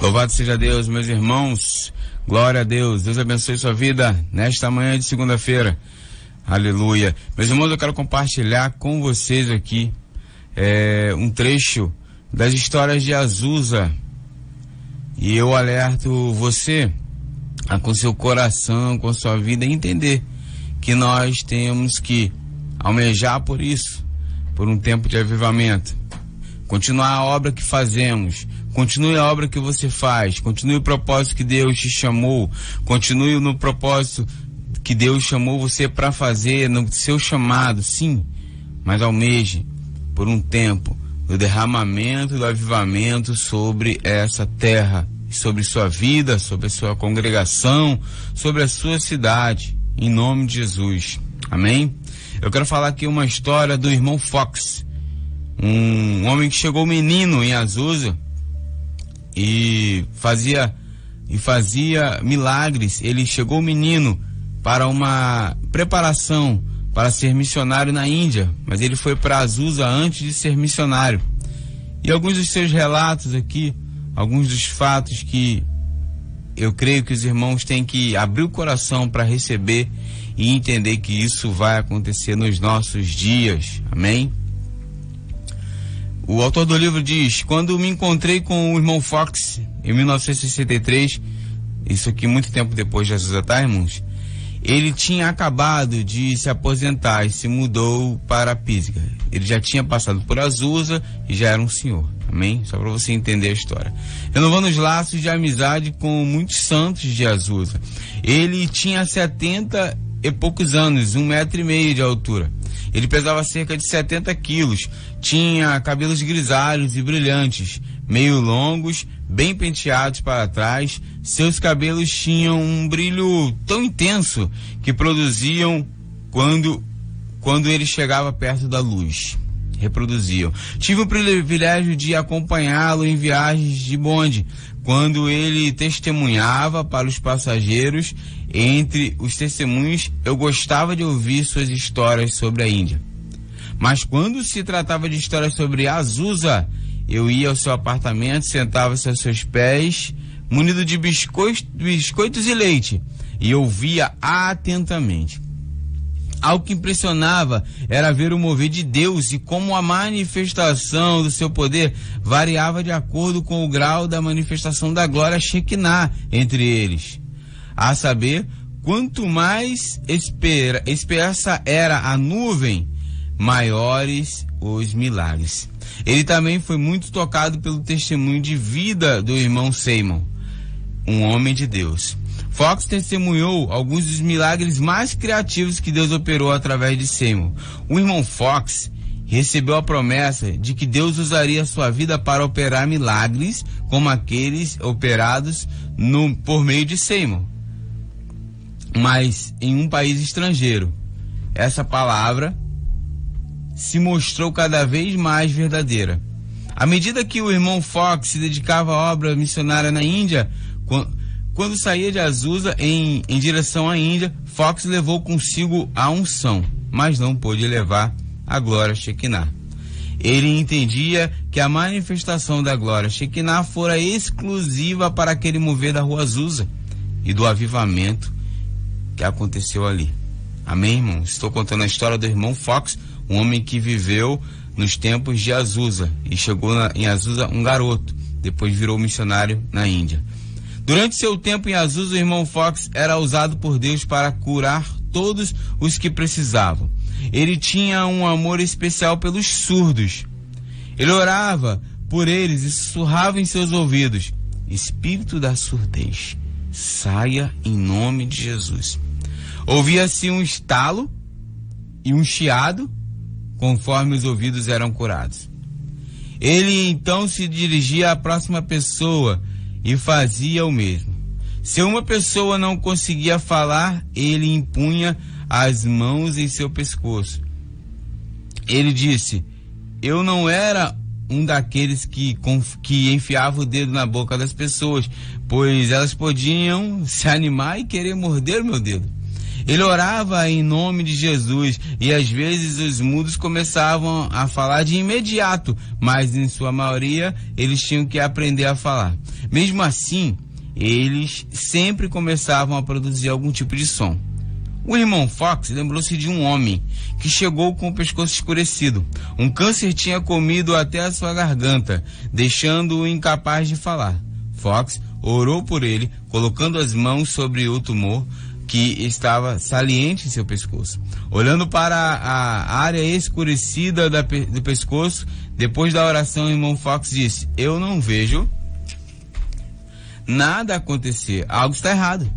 Louvado seja Deus, meus irmãos. Glória a Deus. Deus abençoe sua vida nesta manhã de segunda-feira. Aleluia. Meus irmãos, eu quero compartilhar com vocês aqui um trecho das histórias de Azusa. E eu alerto você a, com seu coração, com sua vida, entender que nós temos que almejar por isso, por um tempo de avivamento. Continuar a obra que fazemos. Continue a obra que você faz, continue o propósito que Deus te chamou, continue no propósito que Deus chamou você para fazer, no seu chamado, sim, mas almeje por um tempo do derramamento, do avivamento sobre essa terra, sobre sua vida, sobre a sua congregação, sobre a sua cidade, em nome de Jesus, amém? Eu quero falar aqui uma história do irmão Fox, um homem que chegou menino em Azusa, e fazia milagres. Ele chegou menino para uma preparação para ser missionário na Índia, mas ele foi para Azusa antes de ser missionário. E alguns dos seus relatos aqui, alguns dos fatos que eu creio que os irmãos têm que abrir o coração para receber e entender que isso vai acontecer nos nossos dias, amém? O autor do livro diz: quando me encontrei com o irmão Fox em 1963, isso aqui muito tempo depois de Azusa, tá, irmãos? Ele tinha acabado de se aposentar e se mudou para Pisga. Ele já tinha passado por Azusa e já era um senhor, amém? Só para você entender a história. Renovando os laços de amizade com muitos santos de Azusa. Ele tinha 70 e poucos anos, 1,5 metro de altura. Ele pesava cerca de 70 quilos, tinha cabelos grisalhos e brilhantes, meio longos, bem penteados para trás. Seus cabelos tinham um brilho tão intenso que produziam quando ele chegava perto da luz. Reproduziam. Tive o privilégio de acompanhá-lo em viagens de bonde, quando ele testemunhava para os passageiros. Entre os testemunhos, eu gostava de ouvir suas histórias sobre a Índia. Mas quando se tratava de histórias sobre Azusa, eu ia ao seu apartamento, sentava-se aos seus pés, munido de biscoitos e leite, e ouvia atentamente. Algo que impressionava era ver o mover de Deus e como a manifestação do seu poder variava de acordo com o grau da manifestação da glória Shekinah entre eles. A saber, quanto mais espessa era a nuvem, maiores os milagres. Ele também foi muito tocado pelo testemunho de vida do irmão Simon, um homem de Deus. Fox testemunhou alguns dos milagres mais criativos que Deus operou através de Simon. O irmão Fox recebeu a promessa de que Deus usaria sua vida para operar milagres como aqueles operados por meio de Simon, mas em um país estrangeiro. Essa palavra se mostrou cada vez mais verdadeira. À medida que o irmão Fox se dedicava à obra missionária na Índia, quando saía de Azusa em direção à Índia, Fox levou consigo a unção, mas não pôde levar a glória Shekinah. Ele entendia que a manifestação da glória Shekinah fora exclusiva para aquele mover da rua Azusa e do avivamento que aconteceu ali. Amém, irmão? Estou contando a história do irmão Fox, um homem que viveu nos tempos de Azusa e chegou em Azusa um garoto, depois virou missionário na Índia. Durante seu tempo em Azusa, o irmão Fox era usado por Deus para curar todos os que precisavam. Ele tinha um amor especial pelos surdos. Ele orava por eles e sussurrava em seus ouvidos: espírito da surdez, saia em nome de Jesus. Ouvia-se um estalo e um chiado conforme os ouvidos eram curados. Ele então se dirigia à próxima pessoa e fazia o mesmo. Se uma pessoa não conseguia falar, ele impunha as mãos em seu pescoço. Ele disse: eu não era um daqueles que enfiava o dedo na boca das pessoas, pois elas podiam se animar e querer morder o meu dedo. Ele orava em nome de Jesus e às vezes os mudos começavam a falar de imediato, mas em sua maioria eles tinham que aprender a falar. Mesmo assim, eles sempre começavam a produzir algum tipo de som. O irmão Fox lembrou-se de um homem que chegou com o pescoço escurecido. Um câncer tinha comido até a sua garganta, deixando-o incapaz de falar. Fox orou por ele, colocando as mãos sobre o tumor que estava saliente em seu pescoço. Olhando para a área escurecida do pescoço, depois da oração, o irmão Fox disse: "Eu não vejo nada acontecer. Algo está errado."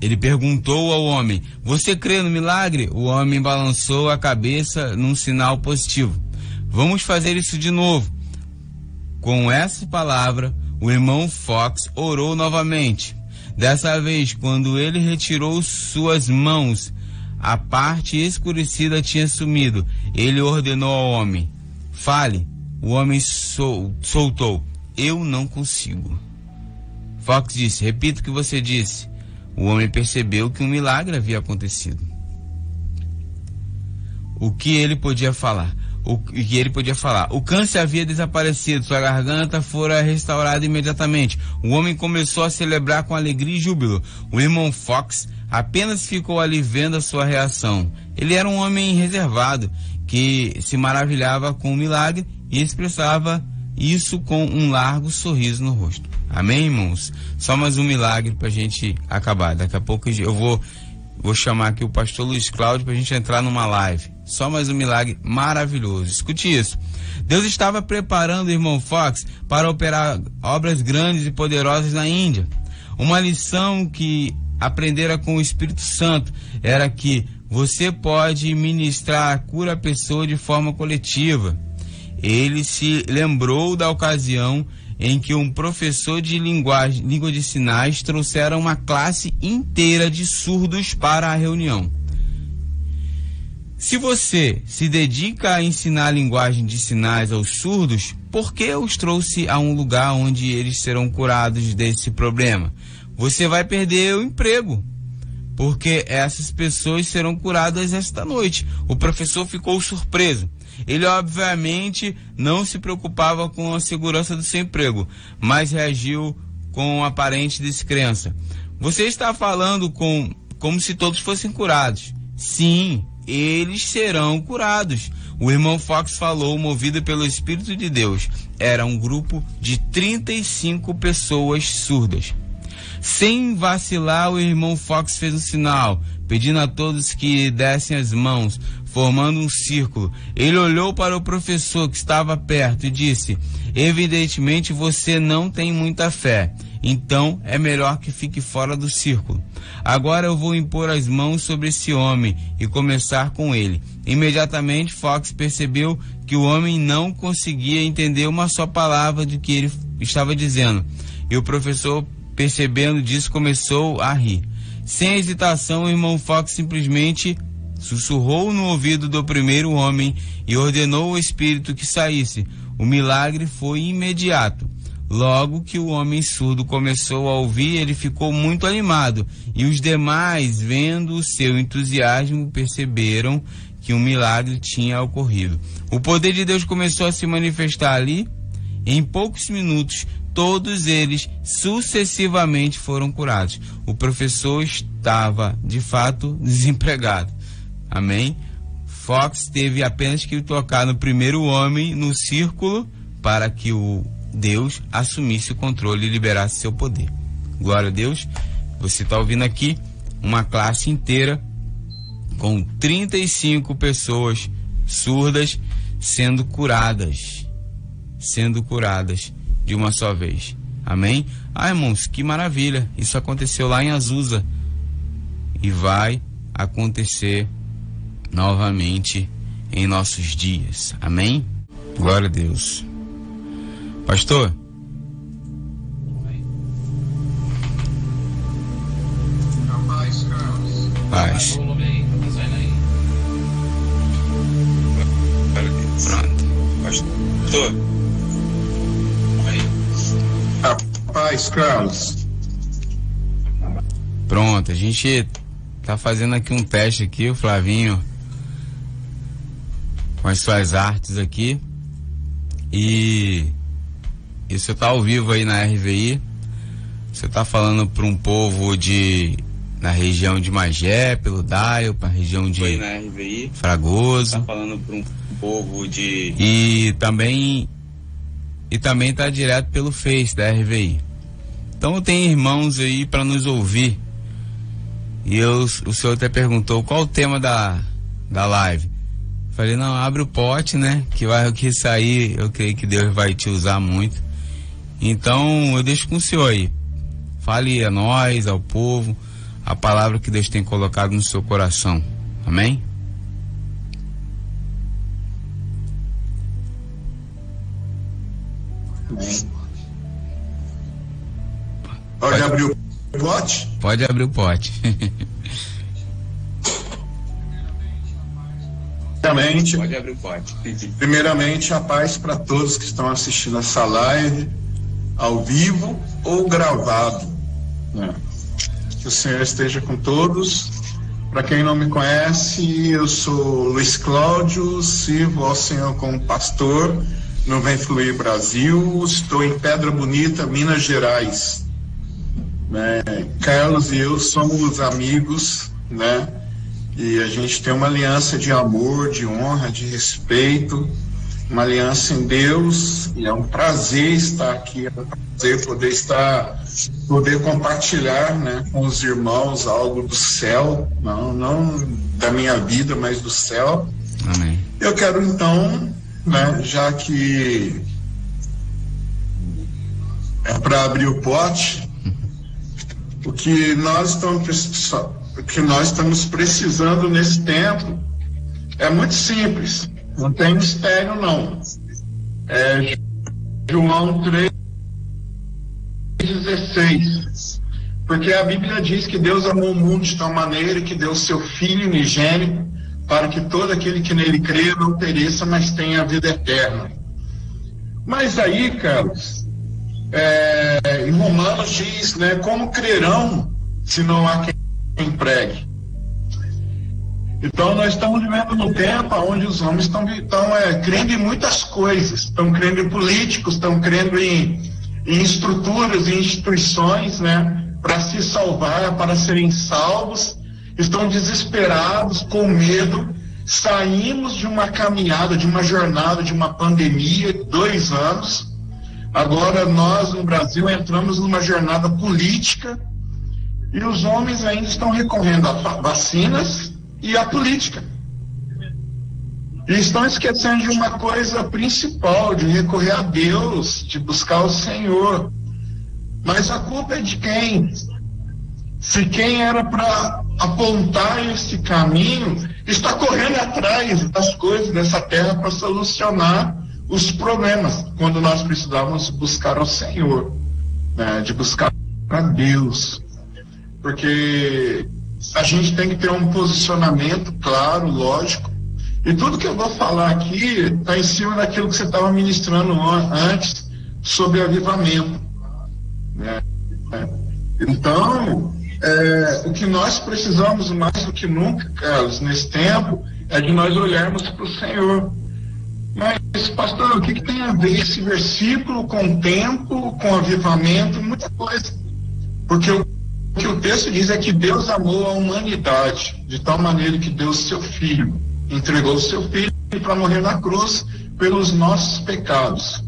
Ele perguntou ao homem: "Você crê no milagre?" O homem balançou a cabeça num sinal positivo. "Vamos fazer isso de novo." Com essa palavra, o irmão Fox orou novamente. Dessa vez, quando ele retirou suas mãos, a parte escurecida tinha sumido. Ele ordenou ao homem: "Fale." O homem soltou: "Eu não consigo." Fox disse: "Repita o que você disse." O homem percebeu que um milagre havia acontecido. O que ele podia falar? O câncer havia desaparecido, sua garganta fora restaurada imediatamente. O homem começou a celebrar com alegria e júbilo. O irmão Fox apenas ficou ali vendo a sua reação. Ele era um homem reservado, que se maravilhava com o milagre e expressava isso com um largo sorriso no rosto. Amém, irmãos? Só mais um milagre pra gente acabar. Daqui a pouco eu vou chamar aqui o pastor Luiz Cláudio pra gente entrar numa live. Só mais um milagre maravilhoso. Escute isso. Deus estava preparando o irmão Fox para operar obras grandes e poderosas na Índia. Uma lição que aprendera com o Espírito Santo era que você pode ministrar a cura à pessoa de forma coletiva. Ele se lembrou da ocasião em que um professor de língua de sinais trouxera uma classe inteira de surdos para a reunião. Se você se dedica a ensinar a linguagem de sinais aos surdos, por que os trouxe a um lugar onde eles serão curados desse problema? Você vai perder o emprego, porque essas pessoas serão curadas esta noite. O professor ficou surpreso. Ele obviamente não se preocupava com a segurança do seu emprego, mas reagiu com aparente descrença. Você está falando como se todos fossem curados. Sim, eles serão curados. O irmão Fox falou, movido pelo Espírito de Deus. Era um grupo de 35 pessoas surdas. Sem vacilar, o irmão Fox fez um sinal, pedindo a todos que dessem as mãos, formando um círculo. Ele olhou para o professor que estava perto e disse: "Evidentemente você não tem muita fé, então é melhor que fique fora do círculo. Agora eu vou impor as mãos sobre esse homem e começar com ele." Imediatamente Fox percebeu que o homem não conseguia entender uma só palavra do que ele estava dizendo, e o professor, percebendo disso, começou a rir. Sem hesitação, o irmão Fox simplesmente sussurrou no ouvido do primeiro homem e ordenou ao espírito que saísse. O milagre foi imediato. Logo que o homem surdo começou a ouvir, ele ficou muito animado, e os demais, vendo o seu entusiasmo, perceberam que um milagre tinha ocorrido. O poder de Deus começou a se manifestar ali. Em poucos minutos, todos eles sucessivamente foram curados. O professor estava, de fato, desempregado. Amém? Fox teve apenas que tocar no primeiro homem no círculo para que o Deus assumisse o controle e liberasse seu poder. Glória a Deus. Você está ouvindo aqui uma classe inteira com 35 pessoas surdas sendo curadas de uma só vez. Amém? Irmãos, que maravilha. Isso aconteceu lá em Azusa e vai acontecer novamente em nossos dias. Amém? Glória a Deus. Pastor? Paz. Pronto. Pastor? Paz, Carlos. Pronto, a gente tá fazendo aqui um teste aqui, o Flavinho, com as suas artes aqui. E você tá ao vivo aí na RVI. Você tá falando para um povo na região de Magé, pelo Daio, para a região de na RVI, Fragoso. Tá falando para um povo e também tá direto pelo Face da RVI. Então tem irmãos aí para nos ouvir. E o senhor até perguntou qual o tema da live. Falei, não, abre o pote, né? O que sair, eu creio que Deus vai te usar muito. Então eu deixo com o senhor aí. Fale a nós, ao povo, a palavra que Deus tem colocado no seu coração. Amém? Pode abrir o pote? Pode abrir o pote. Pode abrir o pote. Primeiramente, a paz para todos que estão assistindo essa live, ao vivo ou gravado, né? Que o Senhor esteja com todos. Para quem não me conhece, eu sou Luiz Cláudio, sirvo ao Senhor como pastor no Vem Fluir Brasil. Estou em Pedra Bonita, Minas Gerais, né? Carlos e eu somos amigos, né? E a gente tem uma aliança de amor, de honra, de respeito, uma aliança em Deus, e é um prazer estar aqui, é um prazer poder compartilhar, né, com os irmãos algo do céu, não da minha vida, mas do céu. Amém. Eu quero então, né, já que é para abrir o pote, o que nós estamos precisando nesse tempo é muito simples, não tem mistério não. É João 3,16, porque a Bíblia diz que Deus amou o mundo de tal maneira que deu seu Filho unigênito para que todo aquele que nele crê não pereça, mas tenha a vida eterna. Mas aí, Carlos, em Romanos diz, né, como crerão se não há quem pregue? Então nós estamos vivendo num tempo onde os homens estão crendo em muitas coisas, estão crendo em políticos, estão crendo em estruturas, em instituições, né, para se salvar, para serem salvos, estão desesperados, com medo. Saímos de uma caminhada, de uma jornada, de uma pandemia, 2 anos. Agora nós no Brasil entramos numa jornada política e os homens ainda estão recorrendo a vacinas e a política. E estão esquecendo de uma coisa principal, de recorrer a Deus, de buscar o Senhor. Mas a culpa é de quem? Se quem era para apontar esse caminho está correndo atrás das coisas dessa terra para solucionar os problemas, quando nós precisávamos buscar o Senhor, né, de buscar a Deus. Porque a gente tem que ter um posicionamento claro, lógico. E tudo que eu vou falar aqui está em cima daquilo que você estava ministrando antes sobre avivamento, né? Então, o que nós precisamos mais do que nunca, Carlos, nesse tempo, é de nós olharmos para o Senhor. Mas, pastor, o que tem a ver esse versículo com o tempo, com avivamento? Muita coisa. Porque o que o texto diz é que Deus amou a humanidade de tal maneira que deu o seu Filho, entregou o seu Filho para morrer na cruz pelos nossos pecados,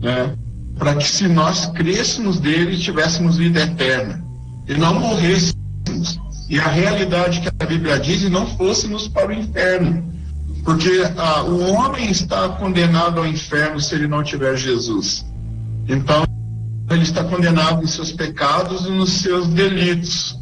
né? Para que, se nós crêssemos dele, tivéssemos vida eterna e não morrêssemos, e a realidade que a Bíblia diz, e não fôssemos para o inferno, porque o homem está condenado ao inferno se ele não tiver Jesus. Então ele está condenado nos seus pecados e nos seus delitos.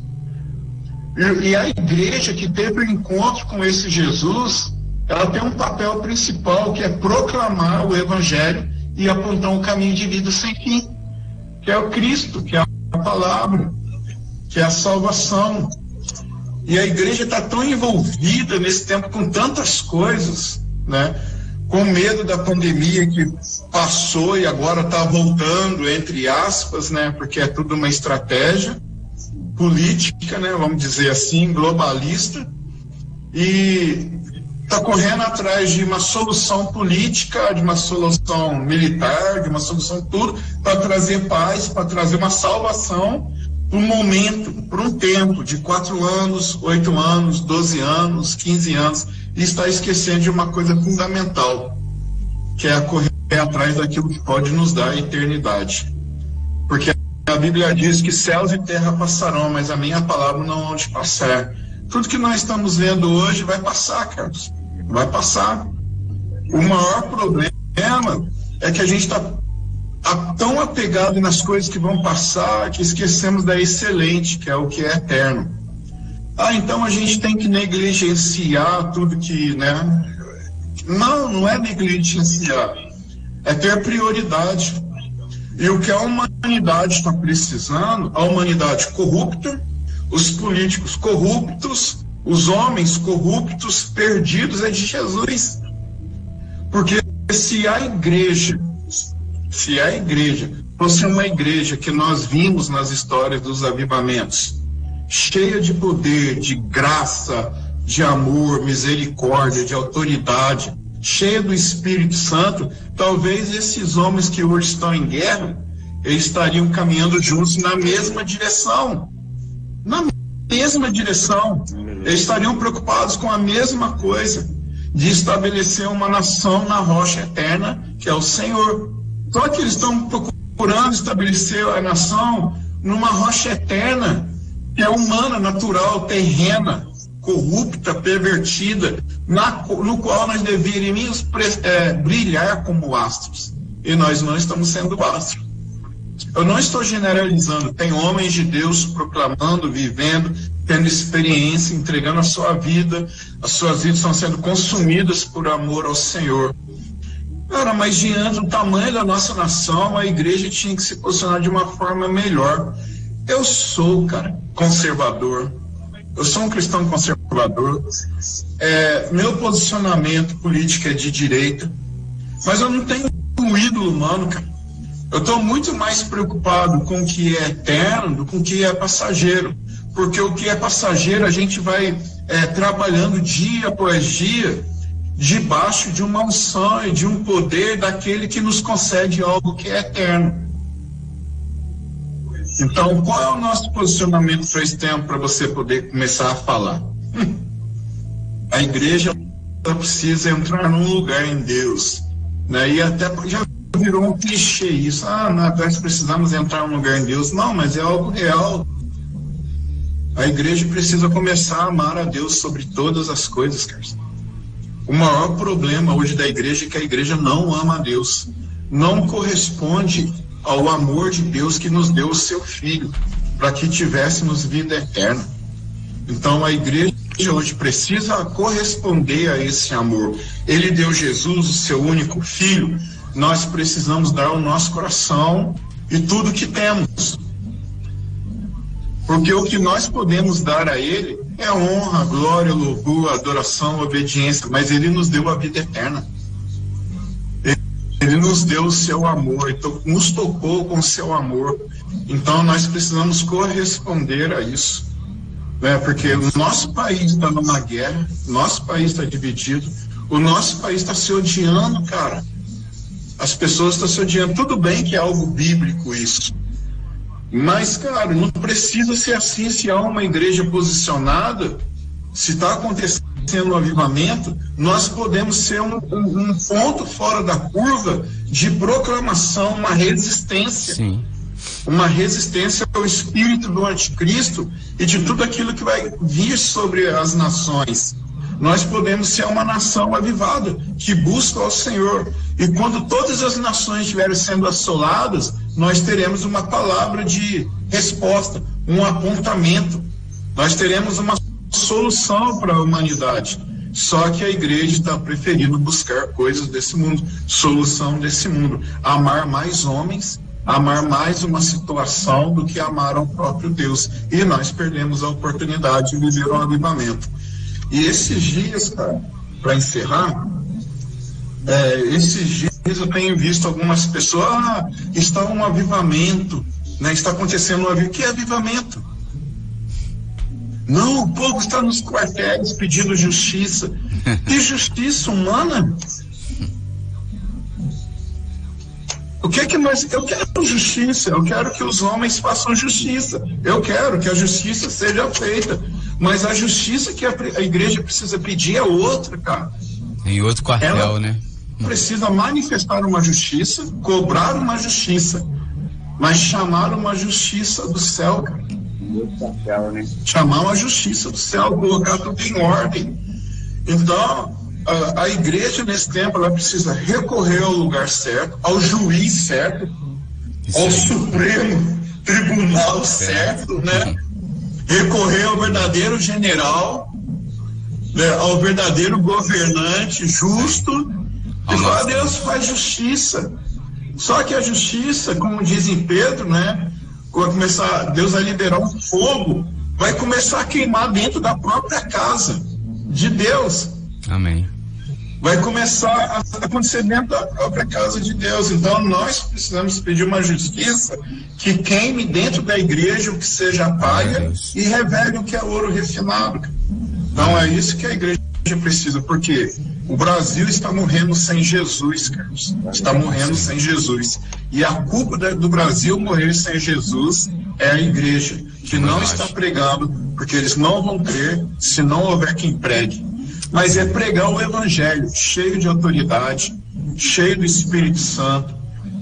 E a igreja que teve o encontro com esse Jesus, ela tem um papel principal, que é proclamar o Evangelho e apontar um caminho de vida sem fim, que é o Cristo, que é a palavra, que é a salvação. E a igreja está tão envolvida nesse tempo com tantas coisas, né? Com medo da pandemia que passou e agora está voltando, entre aspas, né? Porque é tudo uma estratégia, política, né, vamos dizer assim, globalista, e está correndo atrás de uma solução política, de uma solução militar, de uma solução tudo, para trazer paz, para trazer uma salvação para um momento, para um tempo de 4 anos, 8 anos, 12 anos, 15 anos, e está esquecendo de uma coisa fundamental, que é correr atrás daquilo que pode nos dar a eternidade. Porque a Bíblia diz que céus e terra passarão, mas a minha palavra não há de passar. Tudo que nós estamos vendo hoje vai passar, Carlos. Vai passar. O maior problema é que a gente está tão apegado nas coisas que vão passar que esquecemos da excelente, que é o que é eterno. Então a gente tem que negligenciar tudo que, né? Não é negligenciar, é ter prioridade. E o que a humanidade está precisando, a humanidade corrupta, os políticos corruptos, os homens corruptos, perdidos, é de Jesus. Porque se a igreja fosse uma igreja que nós vimos nas histórias dos avivamentos, cheia de poder, de graça, de amor, misericórdia, de autoridade, cheia do Espírito Santo, talvez esses homens que hoje estão em guerra, eles estariam caminhando juntos na mesma direção. Na mesma direção. Eles estariam preocupados com a mesma coisa, de estabelecer uma nação na rocha eterna, que é o Senhor. Só que eles estão procurando estabelecer a nação numa rocha eterna, que é humana, natural, terrena, corrupta, pervertida, no qual nós deveríamos brilhar como astros. E nós não estamos sendo astros. Eu não estou generalizando. Tem homens de Deus proclamando, vivendo, tendo experiência, entregando a sua vida. As suas vidas estão sendo consumidas por amor ao Senhor. Cara, mas diante do tamanho da nossa nação, a igreja tinha que se posicionar de uma forma melhor. Eu sou, cara, conservador. Eu sou um cristão conservador. Meu posicionamento político é de direita. Mas eu não tenho um ídolo humano, cara. Eu estou muito mais preocupado com o que é eterno do que com o que é passageiro. Porque o que é passageiro a gente vai trabalhando dia após dia debaixo de uma unção e de um poder daquele que nos concede algo que é eterno. Então, qual é o nosso posicionamento para esse tempo, para você poder começar a falar? A igreja precisa entrar num lugar em Deus, né? E até já virou um clichê isso. Nós precisamos entrar num lugar em Deus. Não, mas é algo real. A igreja precisa começar a amar a Deus sobre todas as coisas, cara. O maior problema hoje da igreja é que a igreja não ama a Deus. Não corresponde ao amor de Deus que nos deu o seu Filho, para que tivéssemos vida eterna. Então a igreja hoje precisa corresponder a esse amor. Ele deu Jesus, o seu único Filho. Nós precisamos dar o nosso coração e tudo que temos. Porque o que nós podemos dar a Ele é honra, glória, louvor, adoração, obediência, mas Ele nos deu a vida eterna. Ele nos deu o seu amor, nos tocou com o seu amor. Então nós precisamos corresponder a isso, né? Porque o nosso país está numa guerra, nosso país está dividido, o nosso país está se odiando, cara. As pessoas estão se odiando. Tudo bem que é algo bíblico isso, mas, cara, não precisa ser assim. Se há uma igreja posicionada, se está acontecendo um avivamento, nós podemos ser um ponto fora da curva de proclamação, uma resistência. Sim. Uma resistência ao espírito do anticristo e de tudo aquilo que vai vir sobre as nações. Nós podemos ser uma nação avivada, que busca ao Senhor. E quando todas as nações estiverem sendo assoladas, nós teremos uma palavra de resposta, um apontamento. Nós teremos uma solução para a humanidade. Só que a igreja está preferindo buscar coisas desse mundo, solução desse mundo. Amar mais homens, amar mais uma situação do que amar ao próprio Deus. E nós perdemos a oportunidade de viver um avivamento. E esses dias, cara, para encerrar, esses dias eu tenho visto algumas pessoas, está um avivamento, né? Está acontecendo um avivamento. Que avivamento? Não, o povo está nos quartéis pedindo justiça. Que justiça humana? O que é que nós... Eu quero justiça, eu quero que os homens façam justiça. Eu quero que a justiça seja feita. Mas a justiça que a igreja precisa pedir é outra, cara. Em outro quartel, ela, né? Precisa manifestar uma justiça, cobrar uma justiça, mas chamar uma justiça do céu, cara. Chamar uma justiça do céu, colocar tudo em ordem. Então, a igreja nesse tempo, ela precisa recorrer ao lugar certo, ao juiz certo, ao Supremo Tribunal certo, né? Recorrer ao verdadeiro general, né? Ao verdadeiro governante justo, e falar, Deus faz justiça. Só que a justiça, como diz em Pedro, né? Vai começar, Deus vai liberar um fogo, vai começar a queimar dentro da própria casa de Deus. Amém. Vai começar a acontecer dentro da própria casa de Deus. Então nós precisamos pedir uma justiça que queime dentro da igreja o que seja palha e revele o que é ouro refinado. Então é isso que a igreja precisa, porque o Brasil está morrendo sem Jesus, Carlos. Está morrendo sem Jesus. E a culpa do Brasil morrer sem Jesus é a igreja, que não está pregando, porque eles não vão crer se não houver quem pregue. Mas é pregar o evangelho, cheio de autoridade, cheio do Espírito Santo,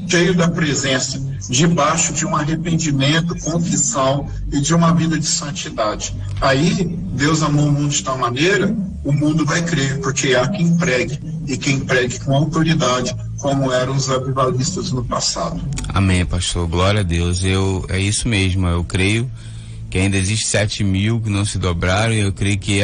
cheio da presença, debaixo de um arrependimento, confissão e de uma vida de santidade. Aí, Deus amou o mundo de tal maneira, o mundo vai crer, porque há quem pregue, e quem pregue com autoridade, como eram os avivalistas no passado. Amém, pastor, glória a Deus. É isso mesmo, eu creio que ainda existe 7.000 que não se dobraram, e eu creio que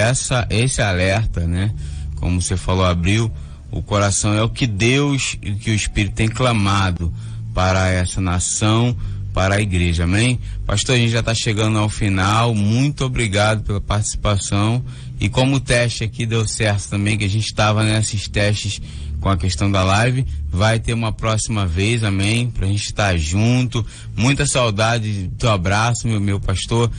esse alerta, né, como você falou, abriu o coração, é o que Deus e que o Espírito tem clamado para essa nação, para a igreja, amém? Pastor, a gente já está chegando ao final, muito obrigado pela participação, e como o teste aqui deu certo também, que a gente estava nesses testes com a questão da live, vai ter uma próxima vez, amém? Pra gente estar junto, muita saudade do teu abraço, meu pastor,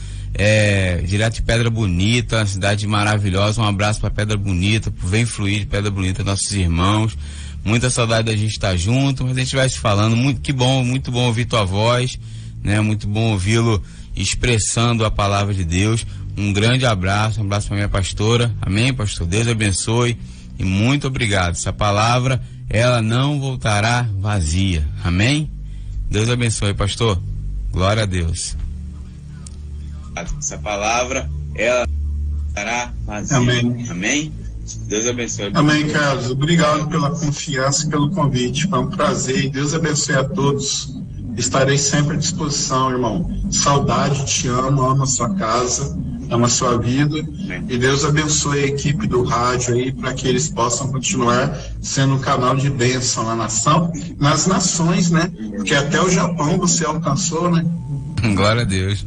direto de Pedra Bonita, uma cidade maravilhosa, um abraço para Pedra Bonita, vem fluir de Pedra Bonita, nossos irmãos, muita saudade da gente estar junto, mas a gente vai se falando, muito bom ouvir tua voz, né? Muito bom ouvi-lo expressando a palavra de Deus. Um grande abraço, um abraço para minha pastora, amém, pastor? Deus abençoe e muito obrigado. Essa palavra, ela não voltará vazia, amém? Deus abençoe, pastor. Glória a Deus. Essa palavra, ela voltará vazia, amém? Amém? Deus abençoe. Amém, Carlos. Obrigado pela confiança e pelo convite. Foi um prazer e Deus abençoe a todos. Estarei sempre à disposição, irmão. Saudade, te amo, amo a sua casa, amo a sua vida. Amém. E Deus abençoe a equipe do rádio aí para que eles possam continuar sendo um canal de bênção na nação, nas nações, né? Porque até o Japão você alcançou, né? Glória a Deus.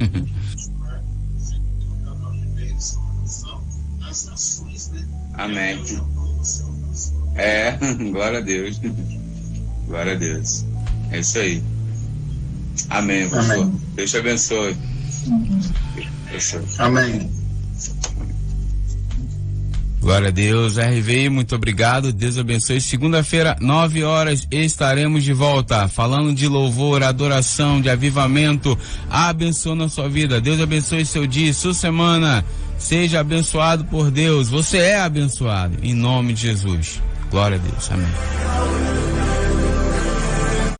Amém. Glória a Deus. Glória a Deus. É isso aí. Amém, pastor. Amém. Deus te abençoe. Amém. Glória a Deus. RV, muito obrigado. Deus abençoe. Segunda-feira, 9 horas, estaremos de volta, falando de louvor, adoração, de avivamento, abençoando a sua vida. Deus abençoe seu dia, sua semana. Seja abençoado por Deus. Você é abençoado. Em nome de Jesus. Glória a Deus. Amém.